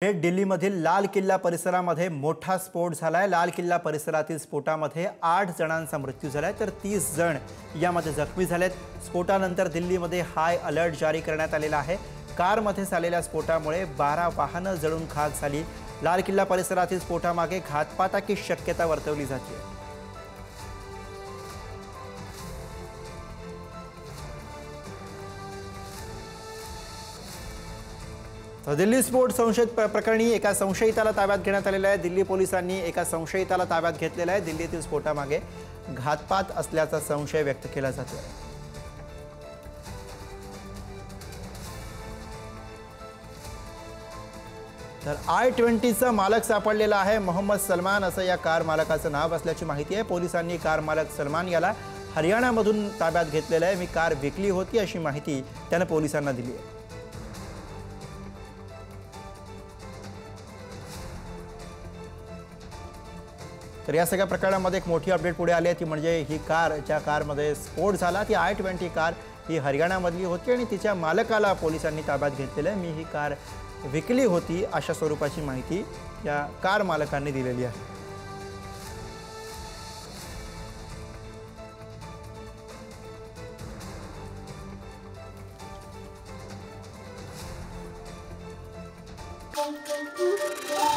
दिल्लीमधील लाल किल्ला परिसरामध्ये मोठा स्फोट झालाय। लाल किल्ला परिसरातील स्फोटामध्ये 8 जणांचा मृत्यू झालाय तर 30 जण यामध्ये जखमी झालेत। स्फोटानंतर दिल्लीमध्ये हाय अलर्ट जारी करण्यात आलेला आहे। कारमध्ये झालेल्या स्फोटामुळे 12 वाहनं जळून खाक झाली। लाल किल्ला परिसरातील स्फोटामागे घातपाताची शक्यता वर्तवली जाते। दिल्ली स्फोट संशयित प्रकरणी एका संशयिताला ताब्यात घेण्यात आलेला आहे। दिल्ली पोलिसांनी एका संशयिताला ताब्यात घेतलेला आहे। दिल्लीतील स्फोटामागे घातपात असल्याचा संशय व्यक्त केला जातो। तर I-20चा मालक सापडलेला आहे। मोहम्मद सलमान असं या कार मालकाचं नाव असल्याची माहिती आहे। पोलिसांनी कार मालक सलमान याला हरियाणामधून ताब्यात घेतलेलं आहे। मी कार विकली होती अशी माहिती त्याने पोलिसांना दिली आहे। तर या सगळ्या प्रकरणामध्ये एक मोठी अपडेट पुढे आली आहे ती म्हणजे ही कार ज्या कारमध्ये स्फोट झाला ती I-20 कार ही हरियाणामधली होती आणि तिच्या मालकाला पोलिसांनी ताब्यात घेतलेलं आहे। मी ही कार विकली होती अशा स्वरूपाची माहिती या कार मालकांनी दिलेली आहे। Thank you.